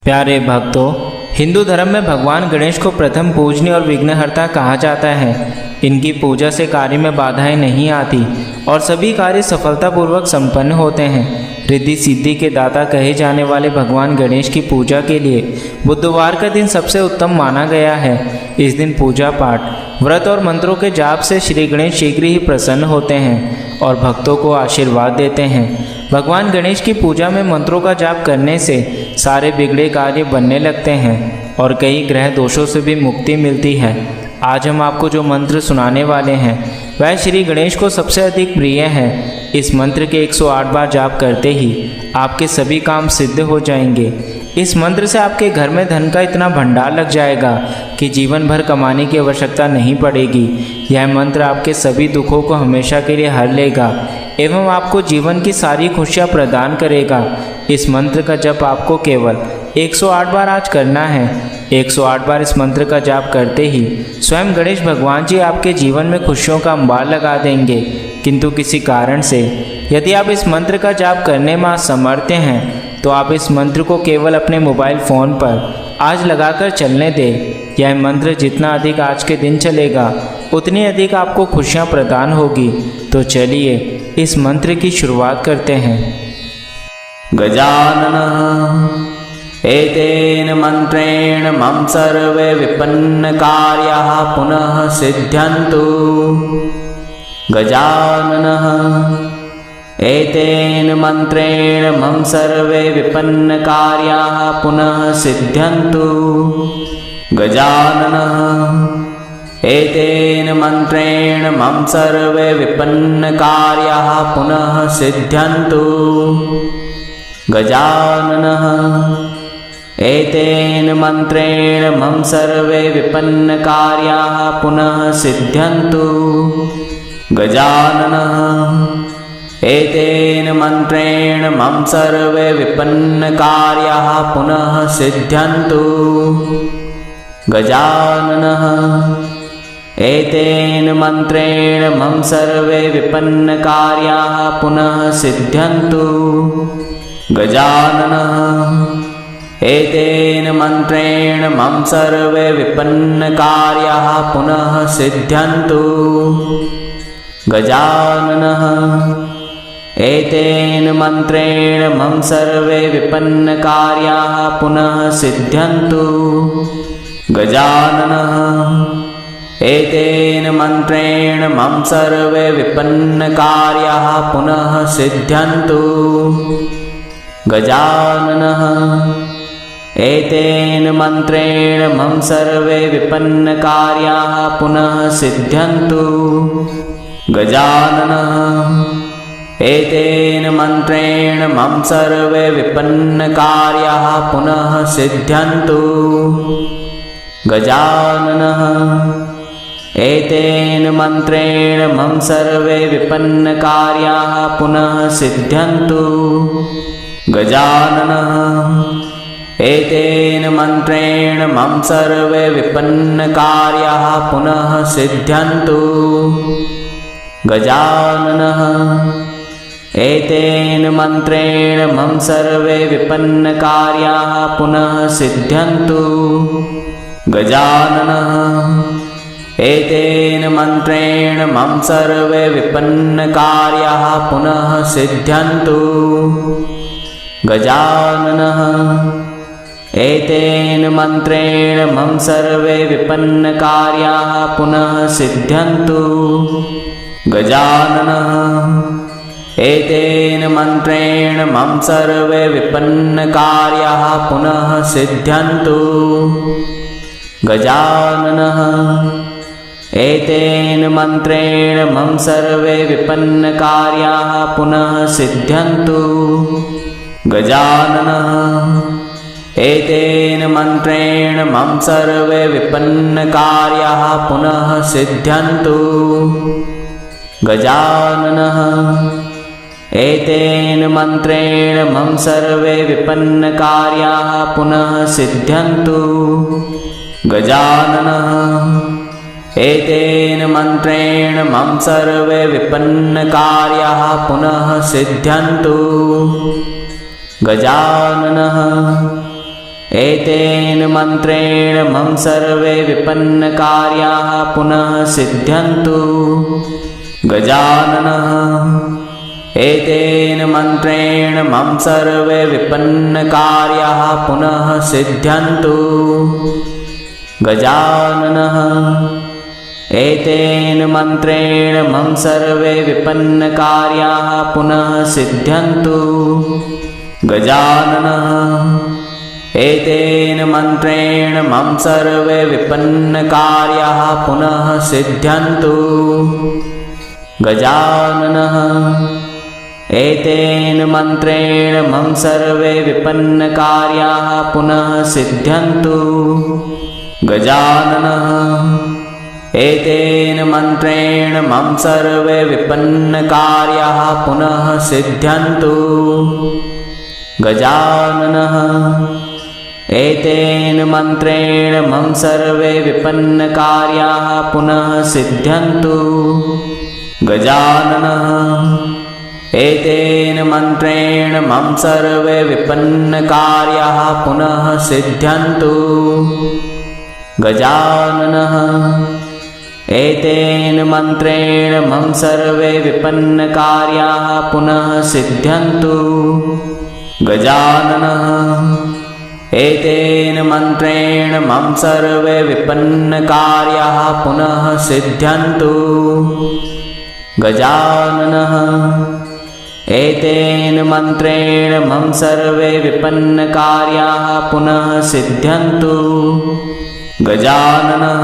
प्यारे भक्तों, हिंदू धर्म में भगवान गणेश को प्रथम पूजनीय और विघ्नहर्ता कहा जाता है। इनकी पूजा से कार्य में बाधाएं नहीं आती और सभी कार्य सफलतापूर्वक संपन्न होते हैं। रिद्धि सिद्धि के दाता कहे जाने वाले भगवान गणेश की पूजा के लिए बुधवार का दिन सबसे उत्तम माना गया है। इस दिन पूजा पाठ, व्रत और मंत्रों के जाप से श्री गणेश शीघ्र ही प्रसन्न होते हैं और भक्तों को आशीर्वाद देते हैं। भगवान गणेश की पूजा में मंत्रों का जाप करने से सारे बिगड़े कार्य बनने लगते हैं और कई ग्रह दोषों से भी मुक्ति मिलती है। आज हम आपको जो मंत्र सुनाने वाले हैं वह श्री गणेश को सबसे अधिक प्रिय है। इस मंत्र के 108 बार जाप करते ही आपके सभी काम सिद्ध हो जाएंगे। इस मंत्र से आपके घर में धन का इतना भंडार लग जाएगा कि जीवन भर कमाने की आवश्यकता नहीं पड़ेगी। यह मंत्र आपके सभी दुखों को हमेशा के लिए हर लेगा एवं आपको जीवन की सारी खुशियाँ प्रदान करेगा। इस मंत्र का जप आपको केवल 108 बार आज करना है। 108 बार इस मंत्र का जाप करते ही स्वयं गणेश भगवान जी आपके जीवन में खुशियों का अंबार लगा देंगे। किंतु किसी कारण से यदि आप इस मंत्र का जाप करने में असमर्थ हैं तो आप इस मंत्र को केवल अपने मोबाइल फ़ोन पर आज लगाकर चलने दें। यह मंत्र जितना अधिक आज के दिन चलेगा उतनी अधिक आपको खुशियाँ प्रदान होगी। तो चलिए इस मंत्र की शुरुआत करते हैं। गजाननः एतेन मंत्रेण मम सर्वे विपन्न कार्याः पुनः सिद्ध्यन्तु। गजाननः एतेन मंत्रेण मम सर्वे विपन्न कार्याः पुनः सिद्ध्यन्तु। गजाननः एतेन मंत्रेण मम सर्वे विपन्न कार्याः पुनः सिद्ध्यन्तु। गजाननः एतेन मंत्रेण मम सर्वे विपन्न कार्याः पुनः सिद्ध्यन्तु। गजाननः एतेन मंत्रेण मम सर्वे विपन्न कार्याः पुनः सिद्ध्यन्तु। गजाननः एतेन मंत्रेण मम सर्वे विपन्न कार्याः पुनः सिद्ध्यन्तु। गजाननः एतेन मंत्रेण मम सर्वे विपन्न कार्याः पुनः सिद्ध्यन्तु। गजाननः एतेन मंत्रेण मम सर्वे विपन्न कार्याः पुनः सिद्ध्यन्तु। गजाननः एतेन मंत्रेण मम सर्वे विपन्न कार्याः पुनः सिद्ध्यन्तु। गजाननः एतेन मंत्रेण मम सर्वे विपन्न कार्याः पुनः सिद्ध्यन्तु। गजाननः एतेन मंत्रेण मम सर्वे विपन्न कार्याः पुनः सिद्ध्यन्तु। गजाननः एतेन मंत्रेण मम सर्वे विपन्न कार्याः पुनः सिद्ध्यन्तु। गजाननः एतेन मंत्रेण मम सर्वे विपन्न कार्याः पुनः सिद्ध्यन्तु। गजाननः एतेन मंत्रेण मम सर्वे विपन्न कार्याः पुनः सिद्ध्यन्तु। गजाननः एतेन मंत्रेण मम सर्वे विपन्न कार्याः पुनः सिद्ध्यन्तु। गजाननः एतेन मंत्रेण मम सर्वे विपन्न कार्याः पुनः सिद्ध्यन्तु। गजाननः एतेन मंत्रेण मम सर्वे विपन्न कार्याः पुनः सिद्ध्यन्तु। गजाननः एतेन मंत्रेण मम सर्वे विपन्न कार्याः पुनः सिद्ध्यन्तु। गजाननः एतेन मंत्रेण मम सर्वे विपन्न कार्याः पुनः सिद्ध्यन्तु। गजाननः एतेन मंत्रेण मम सर्वे विपन्न कार्याः पुनः सिद्ध्यन्तु। गजाननः एतेन मंत्रेण मम सर्वे विपन्न कार्याः पुनः सिद्ध्यन्तु। गजाननः एतेन मन्त्रेण मम सर्वे विपन्नकार्याः पुनः सिद्ध्यन्तु। गजाननः एतेन मन्त्रेण मम सर्वे विपन्नकार्याः पुनः सिद्ध्यन्तु। गजाननः एतेन मन्त्रेण मम सर्वे विपन्नकार्याः पुनः सिद्ध्यन्तु। गजाननः एतेन मन्त्रेण मम सर्वे विपन्नकार्याः पुनः सिद्ध्यन्तु। गजाननः एतेन मन्त्रेण मम सर्वे विपन्नकार्याः पुनः सिद्ध्यन्तु। गजाननः एतेन मन्त्रेण मम सर्वे विपन्नकार्याः पुनः सिद्ध्यन्तु। गजाननः एतेन मन्त्रेण मम सर्वे विपन्नकार्याः पुनः सिद्ध्यन्तु। गजाननः एतेन मन्त्रेण मम सर्वे विपन्नकार्याः पुनः सिद्ध्यन्तु। गजाननः एतेन मन्त्रेण मम सर्वे विपन्नकार्याः पुनः सिद्ध्यन्तु। गजाननः एतेन मन्त्रेण मम सर्वे विपन्नकार्याः पुनः सिद्ध्यन्तु। गजाननः एतेन मन्त्रेण मम सर्वे विपन्नकार्याः पुनः सिद्ध्यन्तु। गजाननः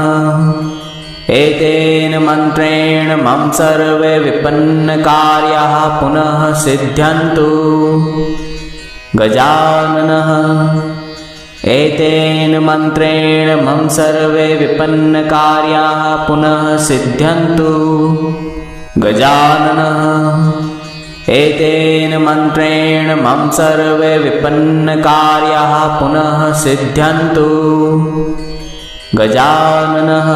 एतेन मन्त्रेण मम सर्वे विपन्नकार्याः पुनः सिद्ध्यन्तु। गजाननः एतेन मन्त्रेण मम सर्वे विपन्नकार्याः पुनः सिद्ध्यन्तु। गजाननः एतेन मन्त्रेण मम सर्वे विपन्नकार्याः पुनः सिद्ध्यन्तु। गजाननः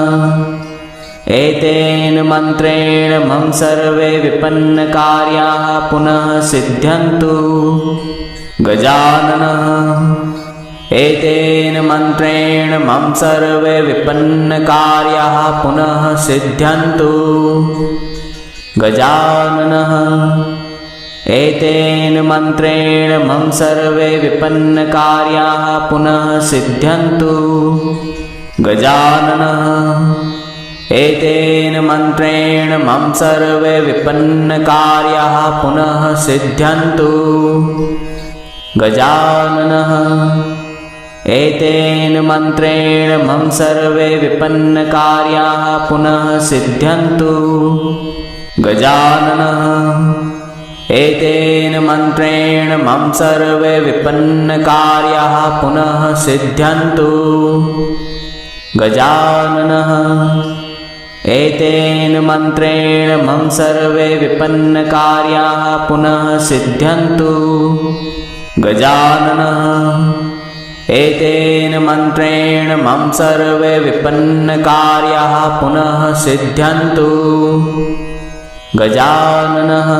एतेन मन्त्रेण मम सर्वे विपन्नकार्याः पुनः सिद्ध्यन्तु। गजाननः एतेन मन्त्रेण मम सर्वे विपन्नकार्याः पुनः सिद्ध्यन्तु। गजाननः एतेन मन्त्रेण मम सर्वे विपन्नकार्याः पुनः सिद्ध्यन्तु। गजाननः एतेन मन्त्रेण मम सर्वे विपन्नकार्याः पुनः सिद्ध्यन्तु। गजाननः एतेन मन्त्रेण मम सर्वे विपन्नकार्याः पुनः सिद्ध्यन्तु। गजाननः एतेन मन्त्रेण मम सर्वे विपन्नकार्याः पुनः सिद्ध्यन्तु। गजाननः एतेन मन्त्रेण मम सर्वे विपन्नकार्याः पुनः सिद्ध्यन्तु। गजाननः एतेन मन्त्रेण मम सर्वे विपन्नकार्याः पुनः सिद्ध्यन्तु। गजाननः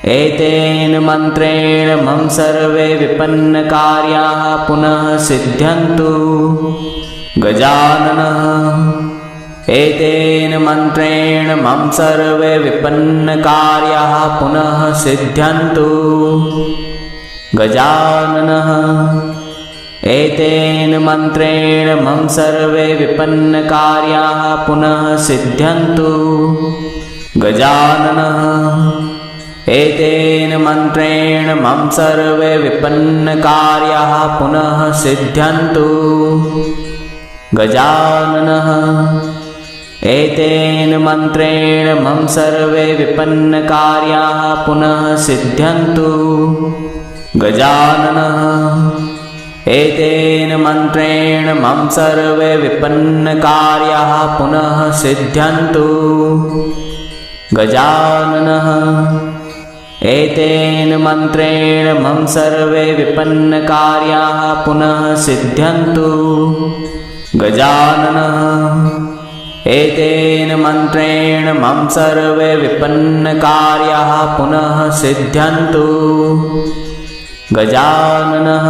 एतेन मन्त्रेण मम सर्वे विपन्नकार्याः पुनः सिद्ध्यन्तु। गजाननः एतेन मन्त्रेण मम सर्वे विपन्नकार्याः पुनः सिद्ध्यन्तु। गजाननः एतेन मन्त्रेण मम सर्वे विपन्नकार्याः पुनः सिद्ध्यन्तु। गजाननः एतेन मन्त्रेण मम सर्वे विपन्नकार्याः पुनः सिद्ध्यन्तु। गजाननः एतेन मन्त्रेण मम सर्वे विपन्नकार्याः पुनः सिद्ध्यन्तु। गजाननः एतेन मन्त्रेण मम सर्वे विपन्नकार्याः पुनः सिद्ध्यन्तु। गजाननः एतेन मन्त्रेण मम सर्वे विपन्नकार्याः पुनः सिद्ध्यन्तु। गजाननः एतेन मन्त्रेण मम सर्वे विपन्नकार्याः पुनः सिद्ध्यन्तु। गजाननः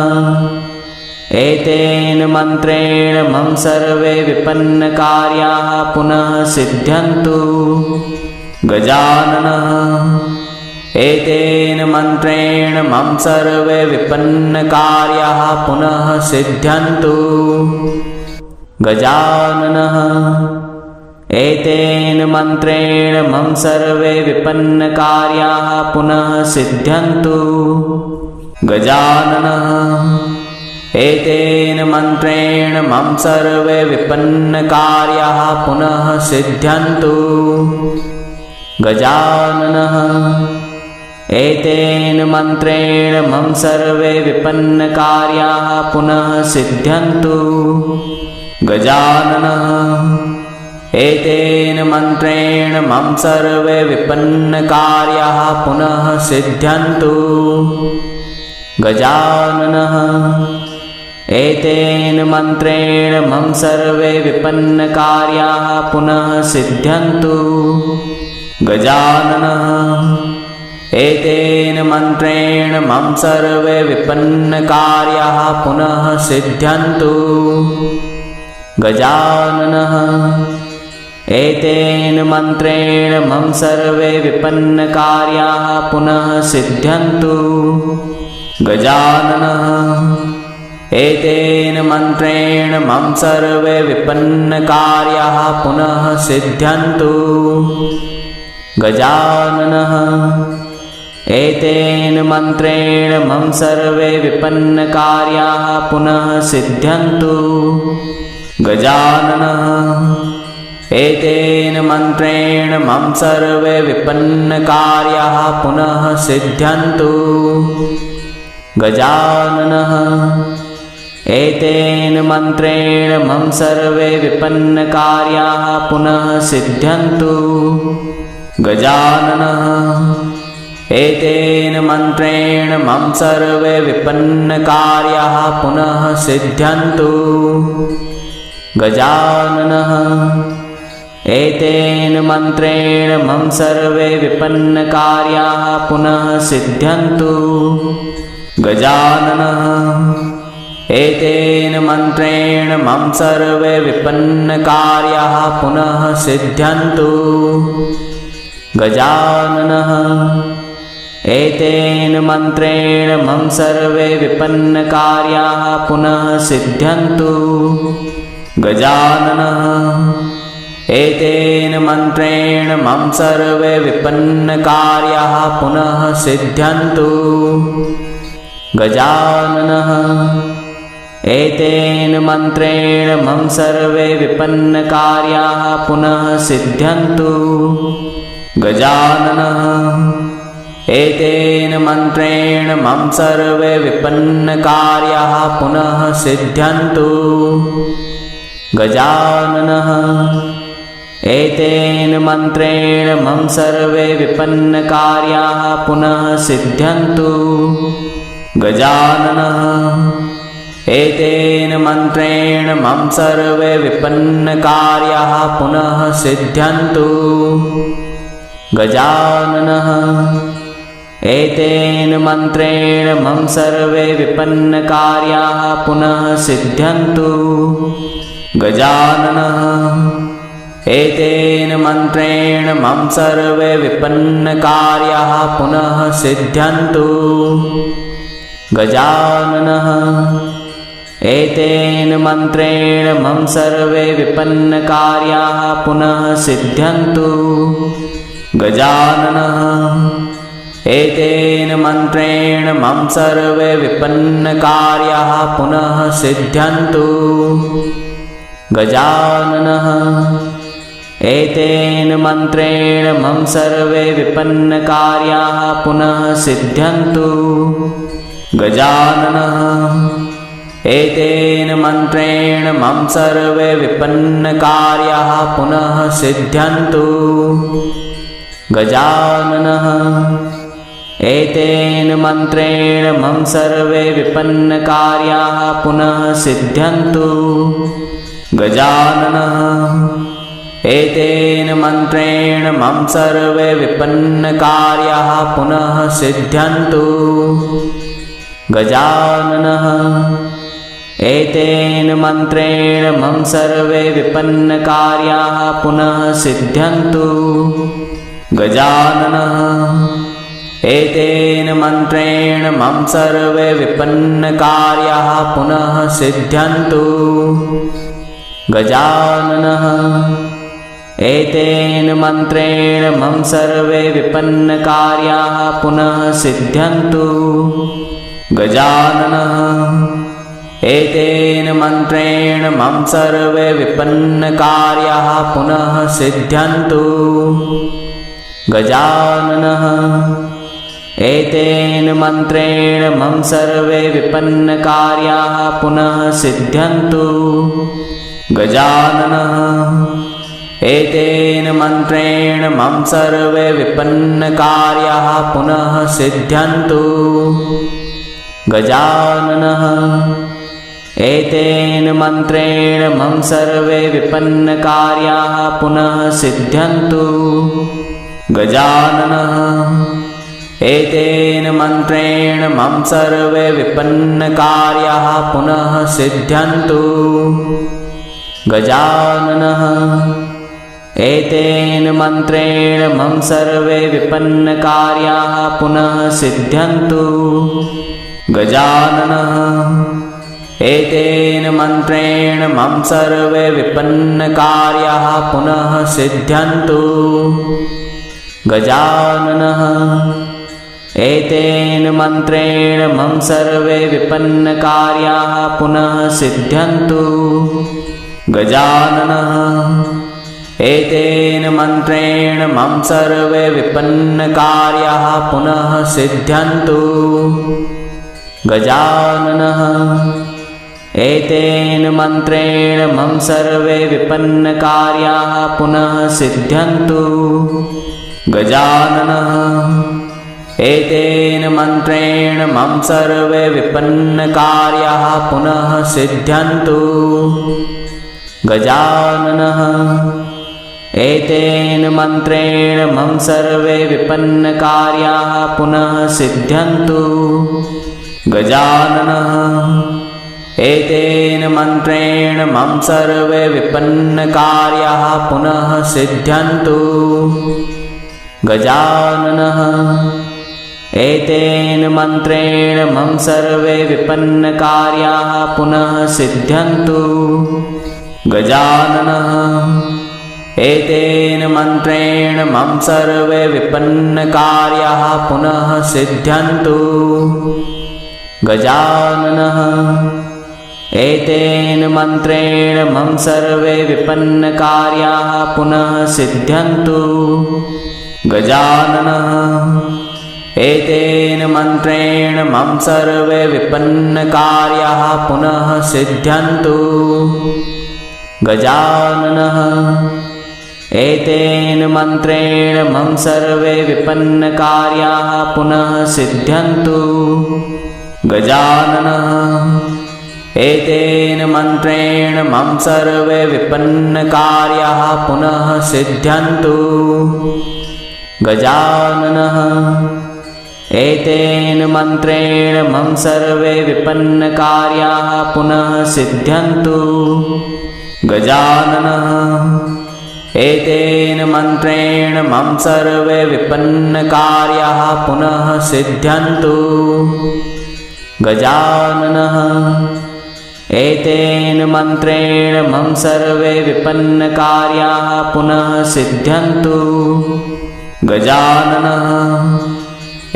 एतेन मन्त्रेण मम सर्वे विपन्नकार्याः पुनः सिद्ध्यन्तु गजाननः एतेन मन्त्रेण मम सर्वे विपन्नकार्याः पुनः सिद्ध्यन्तु गजाननः एतेन मन्त्रेण मम सर्वे विपन्नकार्याः पुनः सिद्ध्यन्तु गजाननः एतेन मन्त्रेण मम सर्वे विपन्नकार्याः पुनः सिद्ध्यन्तु गजाननः एतेन मन्त्रेण मम सर्वे विपन्नकार्याः पुनः सिद्ध्यन्तु गजाननः एतेन मन्त्रेण मम सर्वे विपन्नकार्याः पुनः सिद्ध्यन्तु गजाननः एतेन मन्त्रेण मम सर्वे विपन्नकार्याः पुनः सिद्ध्यन्तु गजाननः एतेन मन्त्रेण मम सर्वे विपन्नकार्याः पुनः सिद्ध्यन्तु गजाननः एतेन मन्त्रेण मम सर्वे विपन्नकार्याः पुनः सिद्ध्यन्तु गजाननः एतेन मन्त्रेण मम सर्वे विपन्नकार्याः पुनः सिद्ध्यन्तु गजाननः एतेन मन्त्रेण मम सर्वे विपन्नकार्याः पुनः सिद्ध्यन्तु गजाननः एतेन मन्त्रेण मम सर्वे विपन्नकार्याः पुनः सिद्ध्यन्तु गजाननः एतेन मन्त्रेण मम सर्वे विपन्नकार्याः पुनः सिद्ध्यन्तु गजाननः एतेन मन्त्रेण मम सर्वे विपन्नकार्याः पुनः सिद्ध्यन्तु गजाननः एतेन मन्त्रेण मम सर्वे विपन्नकार्याः पुनः सिद्ध्यन्तु गजाननः एतेन मन्त्रेण मम सर्वे विपन्नकार्याः पुनः सिद्ध्यन्तु गजाननः एतेन मन्त्रेण मम सर्वे विपन्नकार्याः पुनः सिद्ध्यन्तु गजाननः एतेन मन्त्रेण मम सर्वे विपन्नकार्याः पुनः सिद्ध्यन्तु गजाननः एतेन मन्त्रेण मम सर्वे विपन्नकार्याः पुनः सिद्ध्यन्तु गजाननः एतेन मन्त्रेण मम सर्वे विपन्नकार्याः पुनः सिद्ध्यन्तु गजाननः एतेन मन्त्रेण मम सर्वे विपन्नकार्याः पुनः सिद्ध्यन्तु गजाननः एतेन मन्त्रेण मम सर्वे विपन्नकार्याः पुनः सिद्ध्यन्तु गजाननः एतेन मन्त्रेण मम सर्वे विपन्नकार्याः पुनः सिद्ध्यन्तु गजाननः एतेन मन्त्रेण मम सर्वे विपन्नकार्याः पुनः सिद्ध्यन्तु गजाननः एतेन मन्त्रेण मम सर्वे विपन्नकार्याः पुनः सिद्ध्यन्तु गजाननः एतेन मन्त्रेण मम सर्वे विपन्नकार्याः पुनः सिद्ध्यन्तु गजाननः एतेन मन्त्रेण मम सर्वे विपन्नकार्याः पुनः सिद्ध्यन्तु गजाननः एतेन मन्त्रेण मम सर्वे विपन्नकार्याः पुनः सिद्ध्यन्तु गजाननः एतेन मन्त्रेण मम सर्वे विपन्नकार्याः पुनः सिद्ध्यन्तु गजाननः एतेन मन्त्रेण मम सर्वे विपन्नकार्याः पुनः सिद्ध्यन्तु गजाननः एतेन मन्त्रेण मम सर्वे विपन्नकार्याः पुनः सिद्ध्यन्तु। गजाननः एतेन मन्त्रेण मम सर्वे विपन्नकार्याः पुनः सिद्ध्यन्तु। गजाननः एतेन मन्त्रेण मम सर्वे विपन्नकार्याः पुनः सिद्ध्यन्तु। गजाननः एतेन मन्त्रेण मम सर्वे विपन्नकार्याः पुनः सिद्ध्यन्तु। गजाननः एतेन मन्त्रेण मम सर्वे विपन्नकार्याः पुनः सिद्ध्यन्तु। गजाननः एतेन मन्त्रेण मम सर्वे विपन्नकार्याः पुनः सिद्ध्यन्तु। गजाननः एतेन मन्त्रेण मम सर्वे विपन्नकार्याः पुनः सिद्ध्यन्तु। गजाननः एतेन मन्त्रेण मम सर्वे विपन्नकार्याः पुनः सिद्ध्यन्तु। गजाननः एतेन मन्त्रेण मम सर्वे विपन्नकार्याः पुनः सिद्ध्यन्तु। गजाननः एतेन मन्त्रेण मम सर्वे विपन्नकार्याः पुनः सिद्ध्यन्तु। गजाननः एतेन मन्त्रेण मम सर्वे विपन्नकार्याः पुनः सिद्ध्यन्तु। गजाननः एतेन मन्त्रेण मम सर्वे विपन्नकार्याः पुनः सिद्ध्यन्तु। गजाननः एतेन मन्त्रेण मम सर्वे विपन्नकार्याः पुनः सिद्ध्यन्तु। गजाननः एतेन मन्त्रेण मम सर्वे विपन्नकार्याः पुनः सिद्ध्यन्तु। गजाननः एतेन मन्त्रेण मम सर्वे विपन्नकार्याः पुनः सिद्ध्यन्तु। गजाननः एतेन मन्त्रेण मम सर्वे विपन्नकार्याः पुनः सिद्ध्यन्तु। गजाननः एतेन मन्त्रेण मम सर्वे विपन्नकार्याः पुनः सिद्ध्यन्तु। गजाननः एतेन मन्त्रेण मम सर्वे विपन्नकार्याः पुनः सिद्ध्यन्तु। गजाननः एतेन मन्त्रेण मम सर्वे विपन्नकार्याः पुनः सिद्ध्यन्तु। गजाननः एतेन मन्त्रेण मम सर्वे विपन्नकार्याः पुनः सिद्ध्यन्तु। गजाननः एतेन मन्त्रेण मम सर्वे विपन्नकार्याः पुनः सिद्ध्यन्तु। गजाननः एतेन मन्त्रेण मम सर्वे विपन्नकार्याः पुनः सिद्ध्यन्तु। गजाननः एतेन मन्त्रेण मम सर्वे विपन्नकार्याः पुनः सिद्ध्यन्तु। गजाननः एतेन मन्त्रेण मम सर्वे विपन्नकार्याः पुनः सिद्ध्यन्तु। गजाननः एतेन मन्त्रेण मम सर्वे विपन्नकार्याः पुनः सिद्ध्यन्तु। गजाननः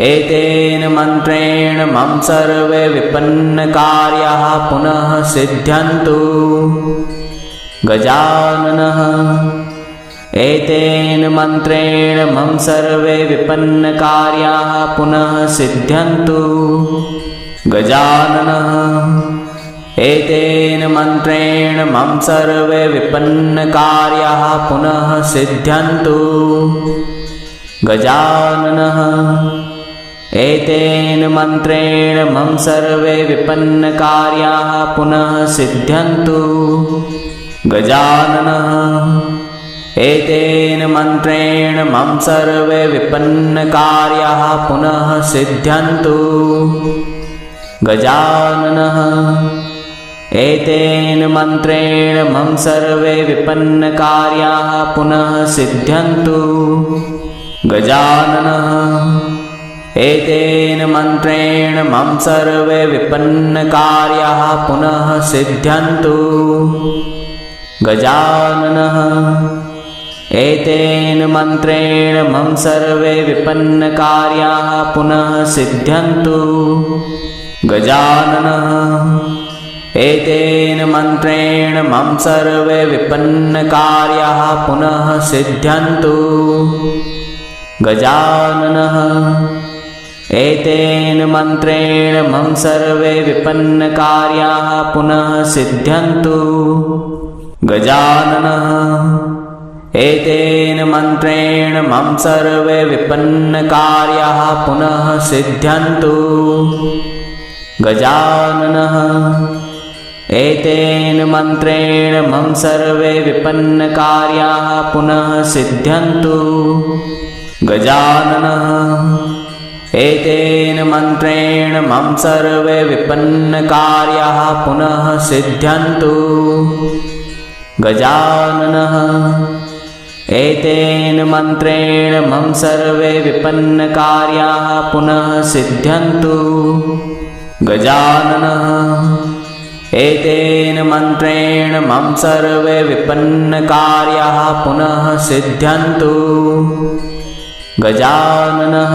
एतेन मन्त्रेण मम सर्वे विपन्नकार्याः पुनः सिद्ध्यन्तु। गजाननः एतेन मन्त्रेण मम सर्वे विपन्नकार्याः पुनः सिद्ध्यन्तु। गजाननः एतेन मन्त्रेण मम सर्वे विपन्नकार्याः पुनः सिद्ध्यन्तु। गजाननः एतेन मन्त्रेण मम सर्वे विपन्नकार्याः पुनः सिद्ध्यन्तु। गजाननः एतेन मन्त्रेण मम सर्वे विपन्नकार्याः पुनः सिद्ध्यन्तु। गजाननः एतेन मन्त्रेण मम सर्वे विपन्नकार्याः पुनः सिद्ध्यन्तु। गजाननः एतेन मन्त्रेण मम सर्वे विपन्नकार्याः पुनः सिद्ध्यन्तु। गजाननः एतेन मन्त्रेण मम सर्वे विपन्नकार्याः पुनः सिद्ध्यन्तु। गजाननः एतेन मन्त्रेण मम सर्वे विपन्नकार्याः पुनः सिद्ध्यन्तु। गजाननः एतेन मन्त्रेण मम सर्वे विपन्नकार्याः पुनः सिद्ध्यन्तु। गजाननः एतेन मन्त्रेण मम सर्वे विपन्नकार्याः पुनः सिद्ध्यन्तु। गजाननः एतेन मन्त्रेण मम सर्वे विपन्नकार्याः पुनः सिद्ध्यन्तु। गजाननः एतेन मन्त्रेण मम सर्वे विपन्नकार्याः पुनः सिद्ध्यन्तु। गजाननः एतेन मन्त्रेण मम सर्वे विपन्नकार्याः पुनः सिद्ध्यन्तु। गजाननः एतेन मन्त्रेण मम सर्वे विपन्नकार्याः पुनः सिद्ध्यन्तु। गजाननः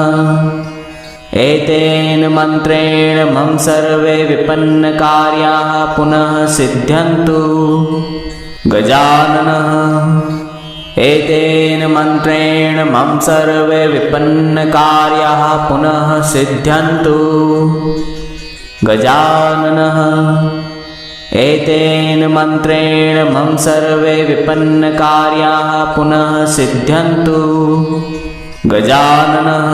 एतेन मन्त्रेण मम सर्वे विपन्नकार्याः पुनः सिद्ध्यन्तु। गजाननः एतेन मन्त्रेण मम सर्वे विपन्नकार्याः पुनः सिद्ध्यन्तु। गजाननः एतेन मन्त्रेण मम सर्वे विपन्नकार्याः पुनः सिद्ध्यन्तु। गजाननः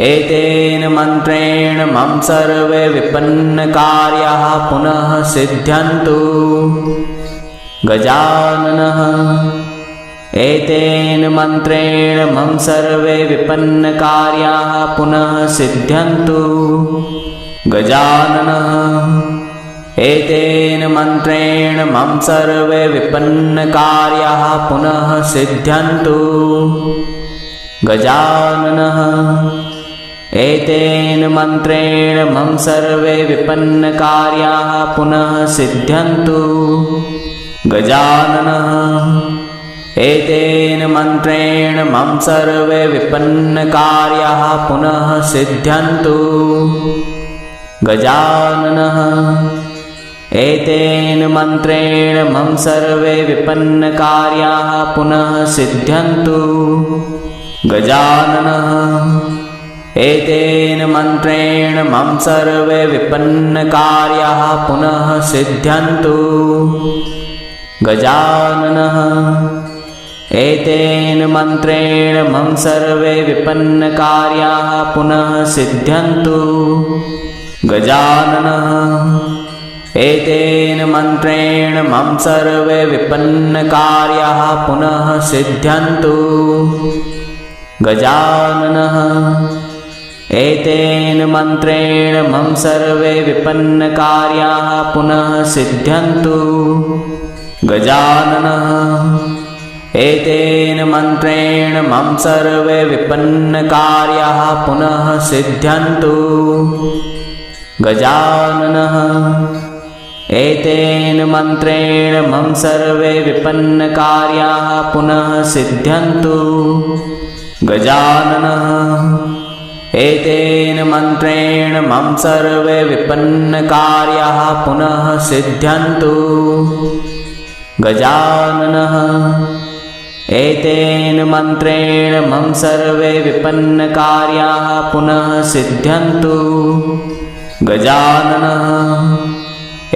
एतेन मन्त्रेण मम सर्वे विपन्नकार्याः पुनः सिद्ध्यन्तु। गजाननः एतेन मन्त्रेण मम सर्वे विपन्नकार्याः पुनः सिद्ध्यन्तु। गजाननः एतेन मन्त्रेण मम सर्वे विपन्नकार्याः पुनः सिद्ध्यन्तु। गजाननः एतेन मन्त्रेण मम सर्वे विपन्नकार्याः पुनः सिद्ध्यन्तु। गजाननः एतेन मन्त्रेण मम सर्वे विपन्नकार्याः पुनः सिद्ध्यन्तु। गजाननः एतेन मन्त्रेण मम सर्वे विपन्नकार्याः पुनः सिद्ध्यन्तु। गजाननः एतेन मन्त्रेण मम सर्वे विपन्नकार्याः पुनः सिद्ध्यन्तु। गजाननः एतेन मन्त्रेण मम सर्वे विपन्नकार्याः पुनः सिद्ध्यन्तु। गजाननः एतेन मन्त्रेण मम सर्वे विपन्नकार्याः पुनः सिद्ध्यन्तु। गजाननः एतेन मन्त्रेण मम सर्वे विपन्नकार्याः पुनः सिद्ध्यन्तु। गजाननः एतेन मन्त्रेण मम सर्वे विपन्नकार्याः पुनः सिद्ध्यन्तु। गजाननः एतेन मन्त्रेण मम सर्वे विपन्नकार्याः पुनः सिद्ध्यन्तु। गजाननः एतेन मन्त्रेण मम सर्वे विपन्नकार्याः पुनः सिद्ध्यन्तु। गजाननः एतेन मन्त्रेण मम सर्वे विपन्नकार्याः पुनः सिद्ध्यन्तु। गजाननः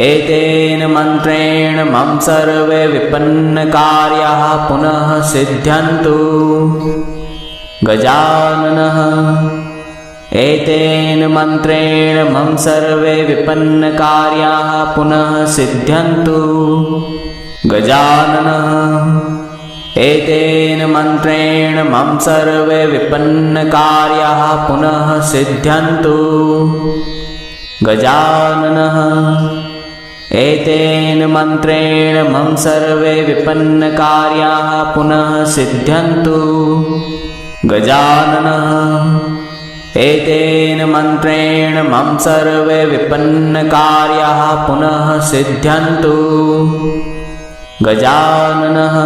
एतेन मन्त्रेण मम सर्वे विपन्नकार्याः पुनः सिद्ध्यन्तु। गजाननः एतेन मन्त्रेण मम सर्वे विपन्नकार्याः पुनः सिद्ध्यन्तु। गजाननः एतेन मन्त्रेण मम सर्वे विपन्नकार्याः पुनः सिद्ध्यन्तु। गजाननः एतेन मन्त्रेण मम सर्वे विपन्नकार्याः पुनः सिद्ध्यन्तु गजाननः एतेन मन्त्रेण मम सर्वे विपन्नकार्याः पुनः सिद्ध्यन्तु गजाननः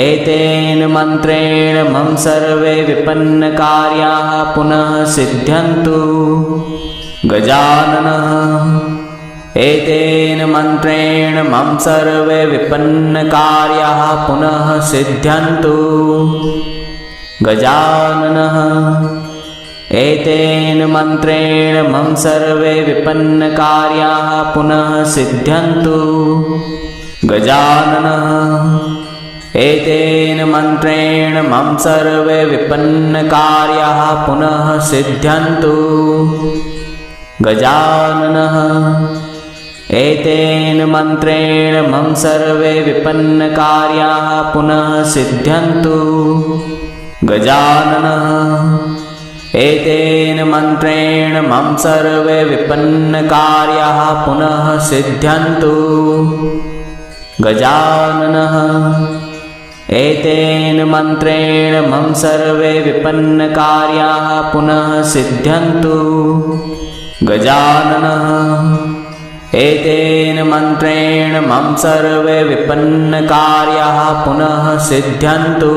एतेन मन्त्रेण मम सर्वे विपन्नकार्याः पुनः सिद्ध्यन्तु गजाननः एतेन मन्त्रेण मम सर्वे विपन्नकार्याः पुनः सिद्ध्यन्तु गजाननः एतेन मन्त्रेण मम सर्वे विपन्नकार्याः पुनः सिद्ध्यन्तु गजाननः एतेन मन्त्रेण मम सर्वे विपन्नकार्याः पुनः सिद्ध्यन्तु गजाननः एतेन मन्त्रेण मम सर्वे विपन्नकार्याः पुनः सिद्ध्यन्तु गजाननः एतेन मन्त्रेण मम सर्वे विपन्नकार्याः पुनः सिद्ध्यन्तु गजाननः एतेन मन्त्रेण मम सर्वे विपन्नकार्याः पुनः सिद्ध्यन्तु गजाननः एतेन मन्त्रेण मम सर्वे विपन्नकार्याः पुनः सिद्ध्यन्तु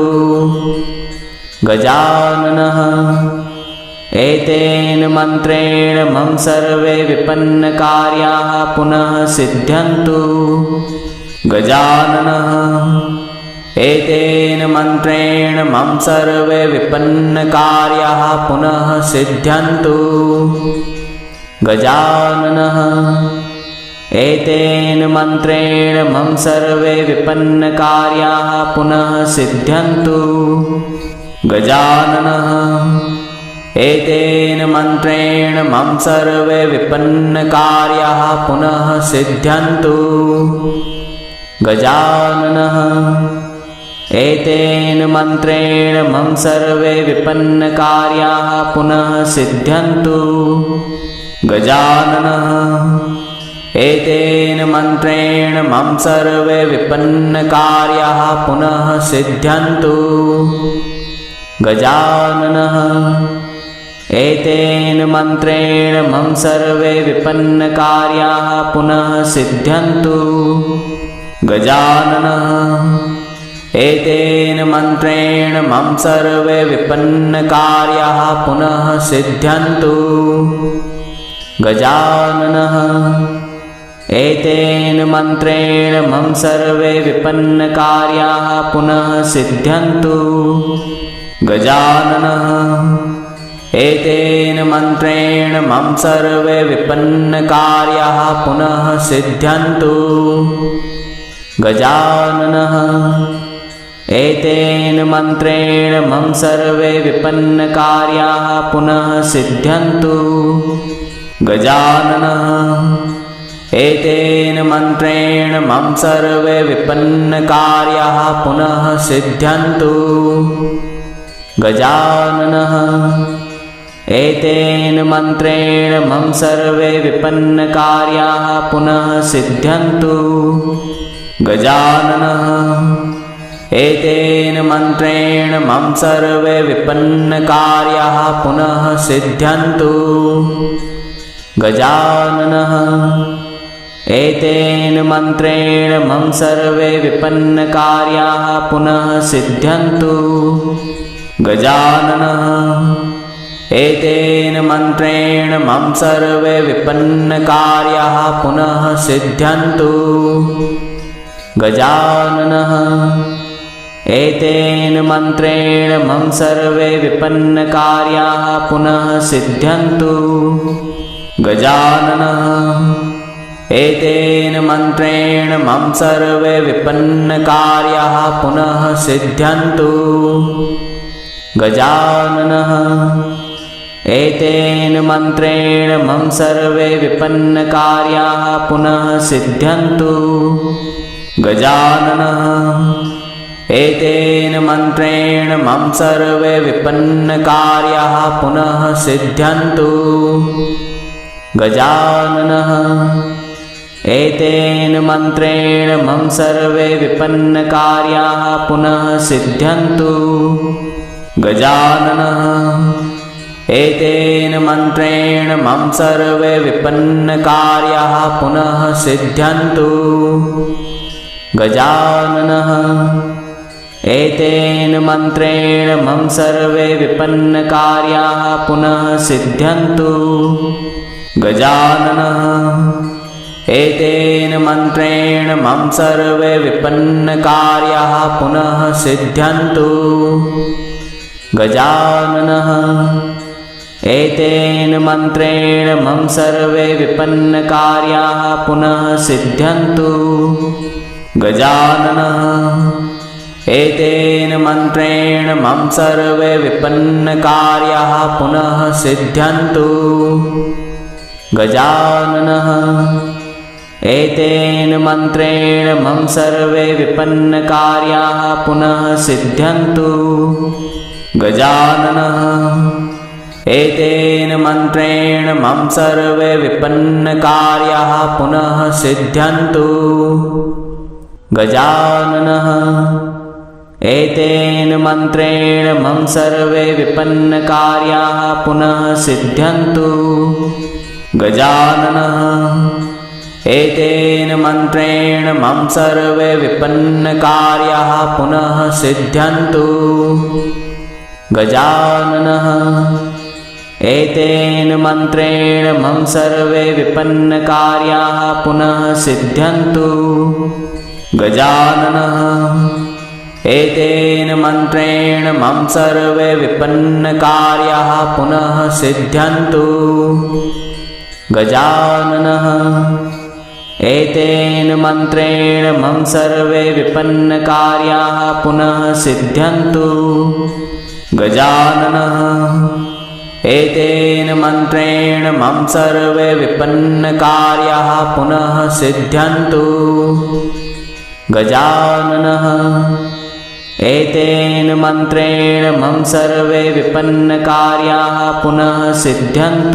गजाननः एतेन मन्त्रेण मम सर्वे विपन्नकार्याः पुनः सिद्ध्यन्तु गजाननः एतेन मन्त्रेण मम सर्वे विपन्नकार्याः पुनः सिद्ध्यन्तु गजाननः एतेन मन्त्रेण मम सर्वे विपन्नकार्याः पुनः सिद्ध्यन्तु गजाननः एतेन मन्त्रेण मम सर्वे विपन्नकार्याः पुनः सिद्ध्यन्तु गजाननः एतेन मन्त्रेण मम सर्वे विपन्नकार्याः पुनः सिद्ध्यन्तु गजाननः एतेन मन्त्रेण मम सर्वे विपन्नकार्याः पुनः सिद्ध्यन्तु गजाननः एतेन मन्त्रेण मम सर्वे विपन्नकार्याः पुनः सिद्ध्यन्तु गजाननः एतेन मन्त्रेण मम सर्वे विपन्नकार्याः पुनः सिद्ध्यन्तु गजाननः एतेन मन्त्रेण मम सर्वे विपन्नकार्याः पुनः सिद्ध्यन्तु गजाननः एतेन मन्त्रेण मम सर्वे विपन्नकार्याः पुनः सिद्ध्यन्तु गजाननः एतेन मन्त्रेण मम सर्वे विपन्नकार्याः पुनः सिद्ध्यन्तु गजाननः एतेन मन्त्रेण मम सर्वे विपन्नकार्याः पुनः सिद्ध्यन्तु गजाननः एतेन मन्त्रेण मम सर्वे विपन्नकार्याः पुनः सिद्ध्यन्तु गजाननः एतेन मन्त्रेण मम सर्वे विपन्नकार्याः पुनः सिद्ध्यन्तु गजाननः एतेन मन्त्रेण मम सर्वे विपन्नकार्याः पुनः सिद्ध्यन्तु गजाननः एतेन मन्त्रेण मम सर्वे विपन्नकार्याः पुनः सिद्ध्यन्तु गजाननः एतेन मन्त्रेण मम सर्वे विपन्नकार्याः पुनः सिद्ध्यन्तु गजाननः एतेन मन्त्रेण मम सर्वे विपन्नकार्याः पुनः सिद्ध्यन्तु गजाननः एतेन मन्त्रेण मम सर्वे विपन्नकार्याः पुनः सिद्ध्यन्तु गजाननः एतेन मन्त्रेण मम सर्वे विपन्नकार्याः पुनः सिद्ध्यन्तु गजाननः एतेन मन्त्रेण मम सर्वे विपन्नकार्याः पुनः सिद्ध्यन्तु। गजाननः एतेन मन्त्रेण मम सर्वे विपन्नकार्याः पुनः सिद्ध्यन्तु। गजाननः एतेन मन्त्रेण मम सर्वे विपन्नकार्याः पुनः सिद्ध्यन्तु। गजाननः एतेन मन्त्रेण मम सर्वे विपन्नकार्याः पुनः सिद्ध्यन्तु। गजाननः एतेन मन्त्रेण मम सर्वे विपन्नकार्याः पुनः सिद्ध्यन्तु। गजाननः एतेन मन्त्रेण मम सर्वे विपन्नकार्याः पुनः सिद्ध्यन्तु। गजाननः एतेन मन्त्रेण मम सर्वे विपन्नकार्याः पुनः सिद्ध्यन्तु। गजाननः एतेन मन्त्रेण मम सर्वे विपन्नकार्याः पुनः सिद्ध्यन्तु। गजाननः एतेन मन्त्रेण मम सर्वे विपन्नकार्याः पुनः सिद्ध्यन्तु। गजाननः एतेन मन्त्रेण मम सर्वे विपन्नकार्याः पुनः सिद्ध्यन्तु। गजाननः एतेन मन्त्रेण मम सर्वे विपन्नकार्याः पुनः सिद्ध्यन्तु। गजाननः एतेन मन्त्रेण मम सर्वे विपन्नकार्याः पुनः सिद्ध्यन्तु। गजाननः एतेन मन्त्रेण मम सर्वे विपन्नकार्याः पुनः सिद्ध्यन्तु। गजाननः एतेन मन्त्रेण मम सर्वे विपन्नकार्याः पुनः सिद्ध्यन्तु। गजाननः एतेन मन्त्रेण मम सर्वे विपन्नकार्याः पुनः सिद्ध्यन्तु।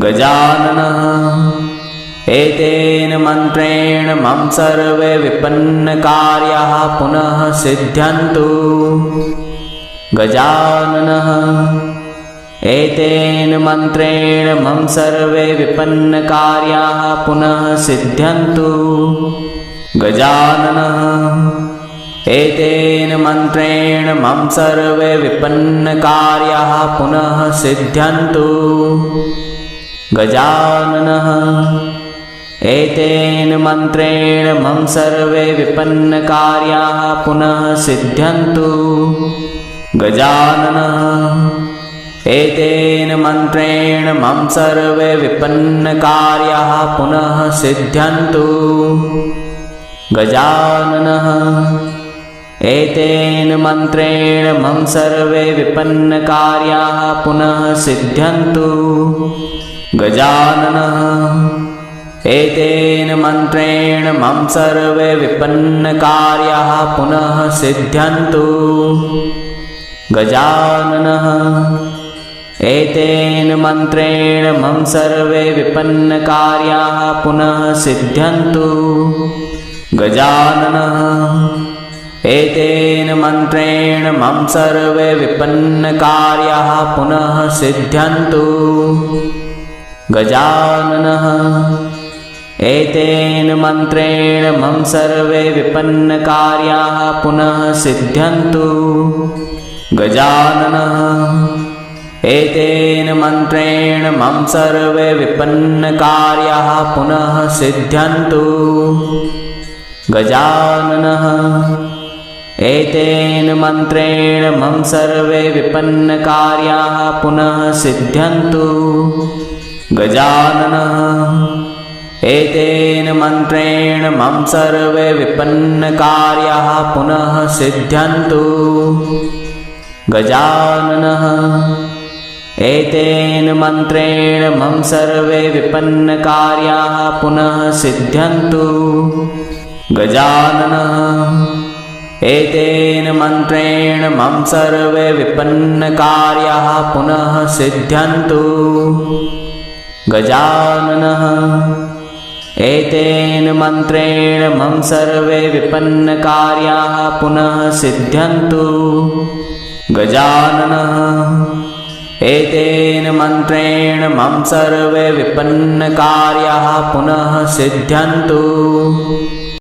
गजाननः एतेन मन्त्रेण मम सर्वे विपन्नकार्याः पुनः सिद्ध्यन्तु। गजाननः एतेन मन्त्रेण मम सर्वे विपन्नकार्याः पुनः सिद्ध्यन्तु। गजाननः एतेन मन्त्रेण मम सर्वे विपन्नकार्याः पुनः सिद्ध्यन्तु। गजाननः एतेन मन्त्रेण मम सर्वे विपन्नकार्याः पुनः सिद्ध्यन्तु। गजाननः एतेन मन्त्रेण मम सर्वे विपन्नकार्याः पुनः सिद्ध्यन्तु। गजाननः एतेन मन्त्रेण मम सर्वे विपन्नकार्याः पुनः सिद्ध्यन्तु। गजाननः एतेन मन्त्रेण मम सर्वे विपन्नकार्याः पुनः सिद्ध्यन्तु। गजाननः एतेन मन्त्रेण मम सर्वे विपन्नकार्याः पुनः सिद्ध्यन्तु। गजाननः एतेन मन्त्रेण मम सर्वे विपन्नकार्याः पुनः सिद्ध्यन्तु। गजाननः एतेन मन्त्रेण मम सर्वे विपन्नकार्याः पुनः सिद्ध्यन्तु। गजाननः एतेन मन्त्रेण मम सर्वे विपन्नकार्याः पुनः सिद्ध्यन्तु। गजाननः एतेन मन्त्रेण मम सर्वे विपन्नकार्याः पुनः सिद्ध्यन्तु। गजाननः एतेन मन्त्रेण मम सर्वे विपन्नकार्याः पुनः सिद्ध्यन्तु। गजाननः एतेन मन्त्रेण मम सर्वे विपन्नकार्याः पुनः सिद्ध्यन्तु। गजाननः एतेन मन्त्रेण मम सर्वे विपन्नकार्याः पुनः सिद्ध्यन्तु। गजाननः एतेन मन्त्रेण मम सर्वे विपन्नकार्याः पुनः सिद्ध्यन्तु। गजाननः एतेन मन्त्रेण मम सर्वे विपन्नकार्याः पुनः सिद्ध्यन्तु।